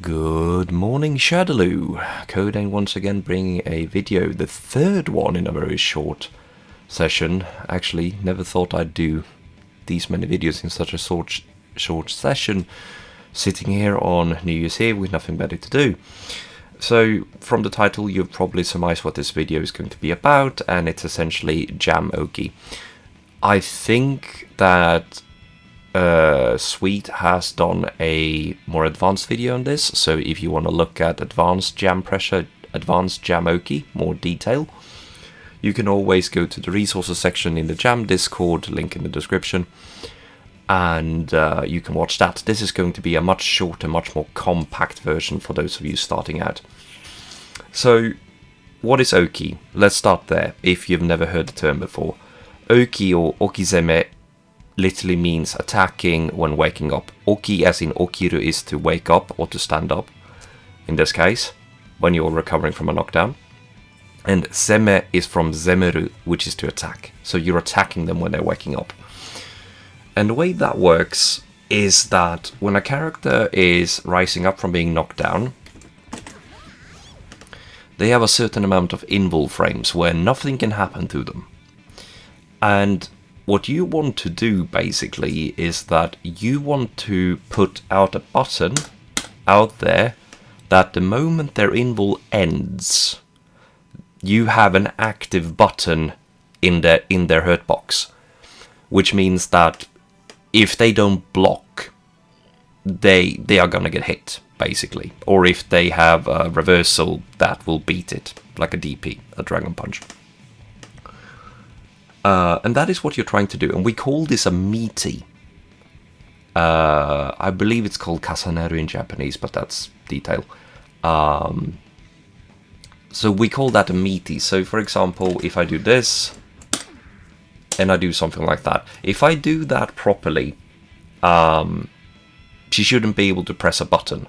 Good morning, Shadaloo. Codeine once again bringing a video, the third one in a very short session. Actually, never thought I'd do these many videos in such a short session, sitting here on New Year's Eve with nothing better to do. So, from the title, you've probably surmised what this video is going to be about, and it's essentially Jam Oki. I think that Sweet has done a more advanced video on this, so if you want to look at advanced jam pressure, advanced jam oki, more detail, you can always go to the resources section in the Jam Discord, link in the description, and you can watch that. This is going to be a much shorter, much more compact version for those of you starting out. So, what is Oki? Let's start there, if you've never heard the term before. Oki or Okizeme literally means attacking when waking up. Oki as in okiru is to wake up or to stand up, in this case, when you're recovering from a knockdown. And zeme is from zemeru, which is to attack. So you're attacking them when they're waking up. And the way that works is that when a character is rising up from being knocked down, they have a certain amount of invul frames where nothing can happen to them. And what you want to do, basically, is that you want to put out a button out there that the moment their invul ends, you have an active button in their hurt box. Which means that if they don't block, they are gonna get hit, basically. Or if they have a reversal, that will beat it, like a DP, a Dragon Punch. And that is what you're trying to do, and we call this a meaty. I believe it's called kasaneru in Japanese, but that's detail. So we call that a meaty. So for example, if I do this, and I do something like that. If I do that properly, she shouldn't be able to press a button.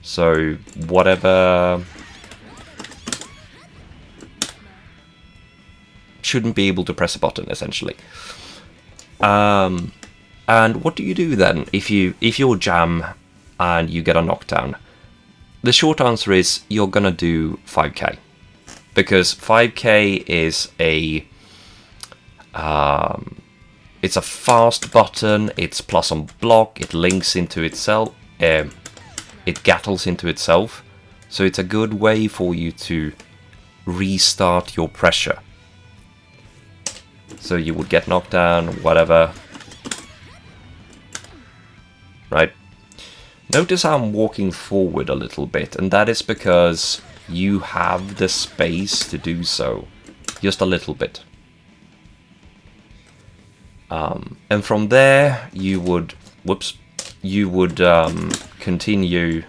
So whatever... shouldn't be able to press a button, essentially. And what do you do then if you're Jam and you get a knockdown? The short answer is you're gonna do 5k, because 5k is it's a fast button. It's plus on block. It links into itself. It gattles into itself, so it's a good way for you to restart your pressure. So you would get knocked down, whatever. Right? Notice how I'm walking forward a little bit, and that is because you have the space to do so. Just a little bit. And from there, you would... continue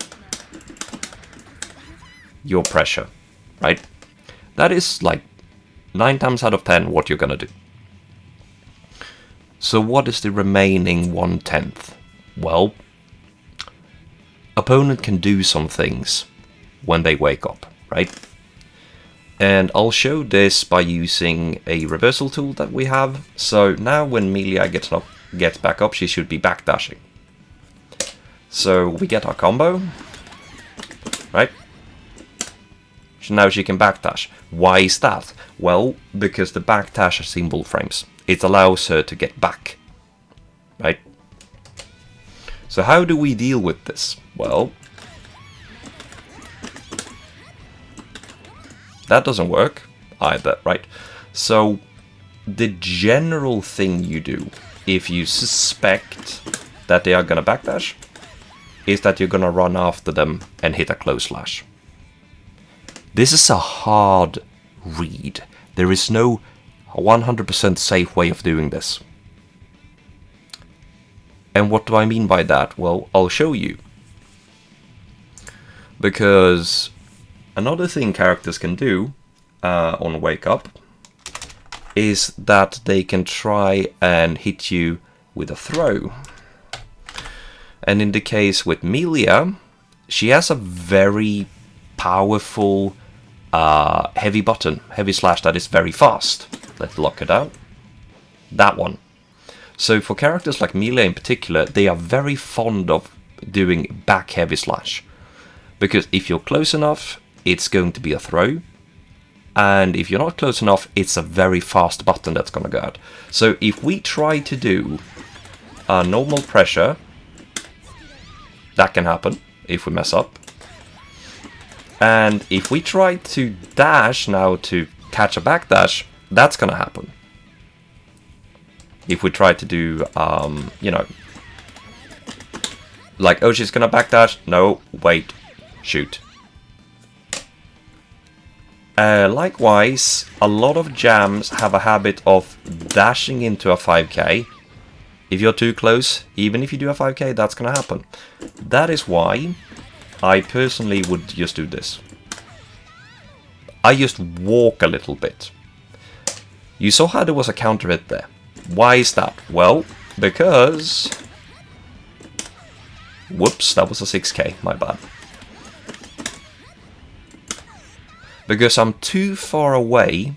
your pressure. Right? That is like 9 times out of 10 what you're gonna do. So what is the remaining 1/10? Well, opponent can do some things when they wake up, right? And I'll show this by using a reversal tool that we have. So now when Melia gets back up, she should be backdashing. So we get our combo, right? Now she can backdash. Why is that? Well, because the backdash has invul frames. It allows her to get back. Right? So how do we deal with this? Well, that doesn't work either, right? So the general thing you do if you suspect that they are gonna backdash is that you're gonna run after them and hit a close slash. This is a hard read. There is no 100% safe way of doing this. And what do I mean by that? Well, I'll show you. Because another thing characters can do on Wake Up is that they can try and hit you with a throw. And in the case with Melia, she has a very powerful heavy button, heavy slash that is very fast. Let's lock it out. That one. So for characters like Melia in particular, they are very fond of doing back heavy slash. Because if you're close enough, it's going to be a throw. And if you're not close enough, it's a very fast button that's going to go out. So if we try to do a normal pressure, that can happen if we mess up. And if we try to dash now to catch a backdash, that's going to happen. If we try to do, you know, like, oh, she's going to backdash. No, wait, shoot. Likewise, a lot of jams have a habit of dashing into a 5k. If you're too close, even if you do a 5k, that's going to happen. That is why I personally would just do this. I just walk a little bit. You saw how there was a counter hit there. Why is that? Well, because... Whoops, that was a 6k, my bad. Because I'm too far away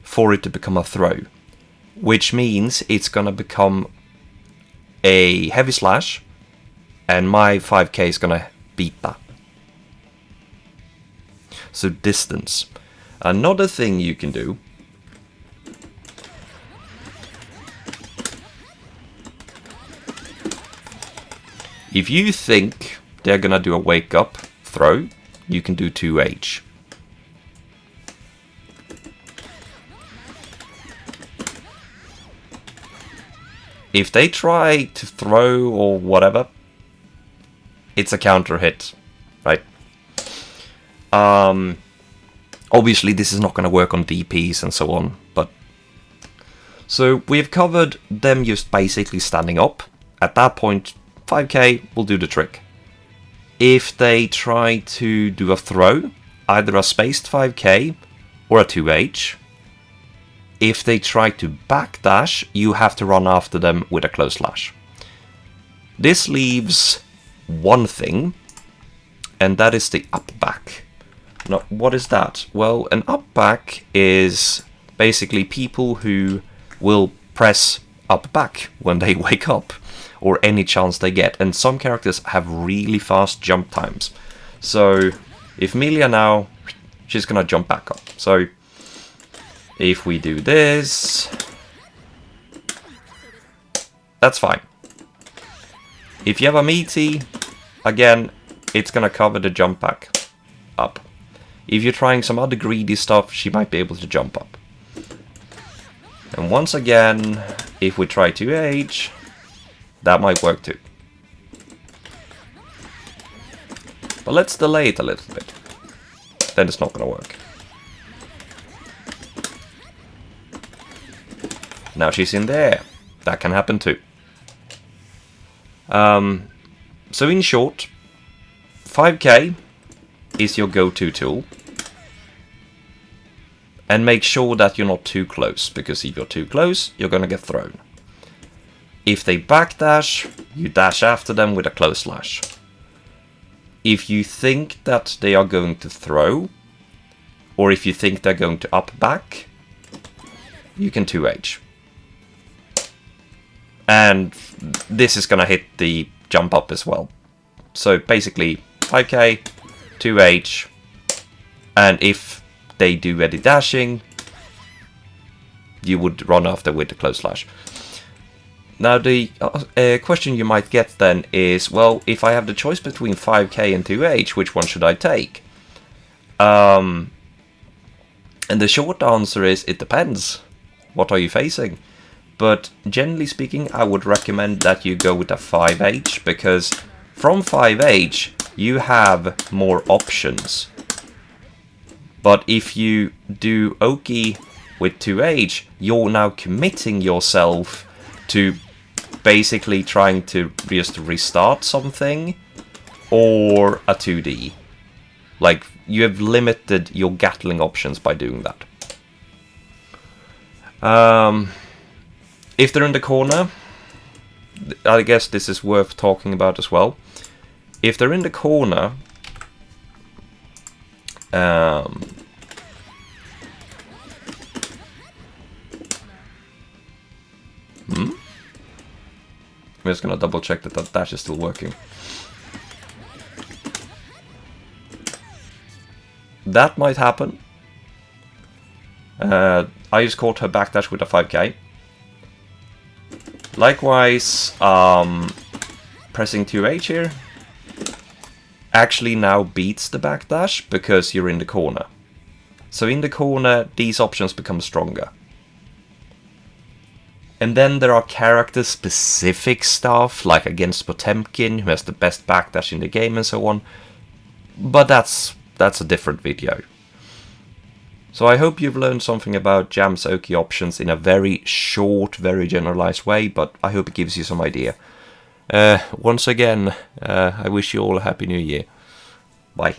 for it to become a throw. Which means it's gonna become a heavy slash, and my 5k is gonna beat that. So distance. Another thing you can do if you think they're gonna do a wake up throw, you can do 2H. If they try to throw or whatever, it's a counter hit, right? Obviously this is not going to work on DPs and so on, but... So we've covered them just basically standing up. At that point, 5k will do the trick. If they try to do a throw, either a spaced 5k or a 2H, if they try to backdash, you have to run after them with a close slash. This leaves one thing, and that is the up back. Now, what is that? Well, an up back is basically people who will press up back when they wake up, or any chance they get. And some characters have really fast jump times. So if Milia now, she's gonna jump back up. So if we do this, that's fine. If you have a meaty, again, it's gonna cover the jump back up. If you're trying some other greedy stuff, she might be able to jump up. And once again, if we try 2H, that might work too. But let's delay it a little bit. Then it's not gonna work. Now she's in there. That can happen too. So in short, 5k is your go-to tool. And make sure that you're not too close, because if you're too close, you're gonna get thrown. If they backdash, you dash after them with a close slash. If you think that they are going to throw, or if you think they're going to up back, you can 2H. And this is gonna hit the jump up as well. So basically 5k, 2H, and if they do any dashing, you would run after with the close slash. Now the question you might get then is, well, if I have the choice between 5k and 2H, which one should I take? And the short answer is, it depends. What are you facing? But generally speaking, I would recommend that you go with a 5H, because from 5H you have more options. But if you do Oki with 2H, you're now committing yourself to basically trying to just restart something, or a 2D. Like, you have limited your Gatling options by doing that. If they're in the corner, I guess this is worth talking about as well. If they're in the corner, I'm just gonna double check that that dash is still working. that might happen. I just caught her backdash with a 5k. Likewise, pressing 2H here actually now beats the backdash because you're in the corner. So in the corner, these options become stronger. And then there are character-specific stuff, like against Potemkin, who has the best backdash in the game and so on. But that's a different video. So I hope you've learned something about Jam's Oki options in a very short, very generalized way, but I hope it gives you some idea. Once again, I wish you all a Happy New Year. Bye.